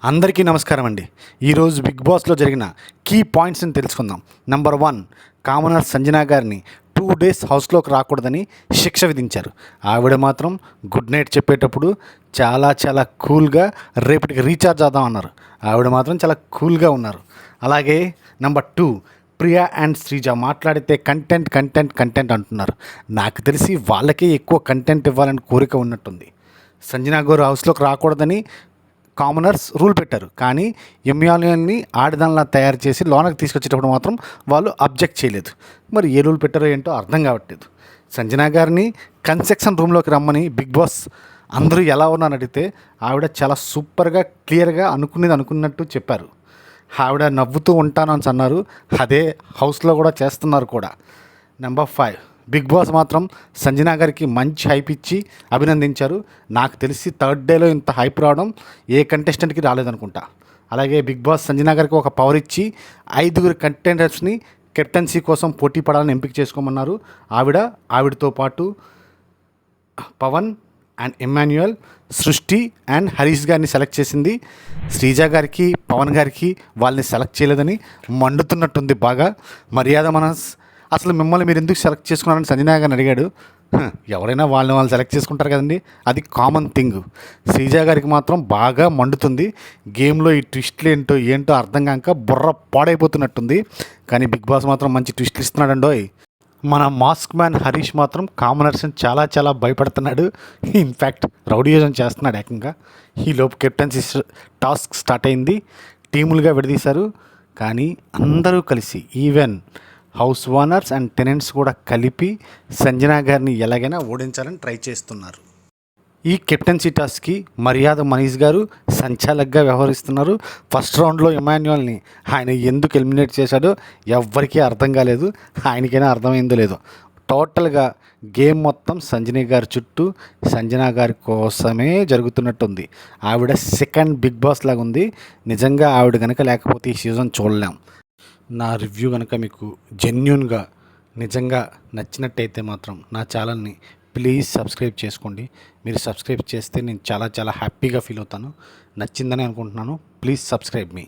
అందరికీ నమస్కారం అండి. ఈరోజు బిగ్ బాస్లో జరిగిన కీ పాయింట్స్ని తెలుసుకుందాం. నెంబర్ 1, కామనర్ సంజన గారిని 2 days హౌస్లోకి రాకూడదని శిక్ష విధించారు. ఆవిడ మాత్రం గుడ్ నైట్ చెప్పేటప్పుడు చాలా కూల్గా రేపటికి రీఛార్జ్ అవుదాం అన్నారు. ఆవిడ మాత్రం చాలా కూల్గా ఉన్నారు. అలాగే నెంబర్ 2, ప్రియా అండ్ శ్రీజ మాట్లాడితే కంటెంట్ అంటున్నారు. నాకు తెలిసి వాళ్ళకే ఎక్కువ కంటెంట్ ఇవ్వాలని కోరిక ఉన్నట్టుంది. సంజన గారు హౌస్లోకి రాకూడదని కామనర్స్ రూల్ పెట్టారు, కానీ ఎమ్మెల్యేని ఆడదానిలా తయారు చేసి లోనకి తీసుకొచ్చేటప్పుడు మాత్రం వాళ్ళు అబ్జెక్ట్ చేయలేదు. మరి ఏ రూల్ పెట్టారో ఏంటో అర్థం కావట్లేదు. సంజన గారిని కన్స్ట్రక్షన్ రూమ్లోకి రమ్మని బిగ్ బాస్ అందరూ ఎలా ఉన్నారని అడిగితే ఆవిడ చాలా సూపర్గా క్లియర్గా అనుకున్నట్టు చెప్పారు. ఆవిడ నవ్వుతూ ఉంటాను అని అన్నారు. అదే హౌస్లో కూడా చేస్తున్నారు కూడా. నెంబర్ 5, బిగ్ బాస్ మాత్రం సంజన గారికి మంచి హైప్ ఇచ్చి అభినందించారు. నాకు తెలిసి 3rd dayలో ఇంత హైప్ రావడం ఏ కంటెస్టెంట్కి రాలేదనుకుంటా. అలాగే బిగ్ బాస్ సంజన గారికి ఒక పవర్ ఇచ్చి 5 కంటెండర్స్ని కెప్టెన్సీ కోసం పోటీ పడాలని ఎంపిక చేసుకోమన్నారు. ఆవిడతో పాటు పవన్ అండ్ ఇమ్మాన్యుయల్, సృష్టి అండ్ హరీష్ గారిని సెలెక్ట్ చేసింది. శ్రీజ గారికి, పవన్ గారికి వాళ్ళని సెలెక్ట్ చేయలేదని మండుతున్నట్టుంది బాగా. మర్యాద మనస్ అసలు మిమ్మల్ని మీరు ఎందుకు సెలెక్ట్ చేసుకున్నారని సంజన గారిని అడిగాడు. ఎవరైనా వాళ్ళని సెలెక్ట్ చేసుకుంటారు కదండి, అది కామన్ థింగ్. శ్రీజ గారికి మాత్రం బాగా మండుతుంది. గేమ్లో ఈ ట్విస్ట్లు ఏంటో అర్థం కాక బుర్ర పాడైపోతున్నట్టుంది. కానీ బిగ్ బాస్ మాత్రం మంచి ట్విస్ట్లు ఇస్తున్నాడండోయ్. మన మాస్క్ మ్యాన్ హరీష్ మాత్రం కామనర్స్ని చాలా భయపడుతున్నాడు. ఇన్ఫ్యాక్ట్ రౌడీజం చేస్తున్నాడు ఏకంగా. ఈలోపు కెప్టెన్సీ టాస్క్ స్టార్ట్ అయింది. టీములుగా విడదీశారు. కానీ అందరూ కలిసి even house owners and tenants కూడా కలిపి సంజన గారిని ఎలాగైనా ఓడించాలని ట్రై చేస్తున్నారు. ఈ కెప్టెన్సీ టాస్క్కి మర్యాద మనీష్ గారు సంచాలకుగా వ్యవహరిస్తున్నారు. ఫస్ట్ రౌండ్లో ఇమాన్యుయల్ని ఆయన ఎందుకు ఎలిమినేట్ చేశాడో ఎవ్వరికీ అర్థం కాలేదు. ఆయనకైనా అర్థమైందో లేదో. టోటల్గా గేమ్ మొత్తం సంజన గారి చుట్టూ, సంజన గారి కోసమే జరుగుతున్నట్టుంది. ఆవిడ సెకండ్ బిగ్ బాస్ లాగా ఉంది. నిజంగా ఆవిడ కనుక లేకపోతే ఈ సీజన్ చూడలేం. నా రివ్యూ కనుక మీకు జెన్యూన్గా నిజంగా నచ్చినట్టయితే మాత్రం నా ఛానల్ని ప్లీజ్ సబ్స్క్రైబ్ చేసుకోండి. మీరు సబ్స్క్రైబ్ చేస్తే నేను చాలా హ్యాపీగా ఫీల్ అవుతాను. నచ్చిందని అనుకుంటున్నాను. Please subscribe me.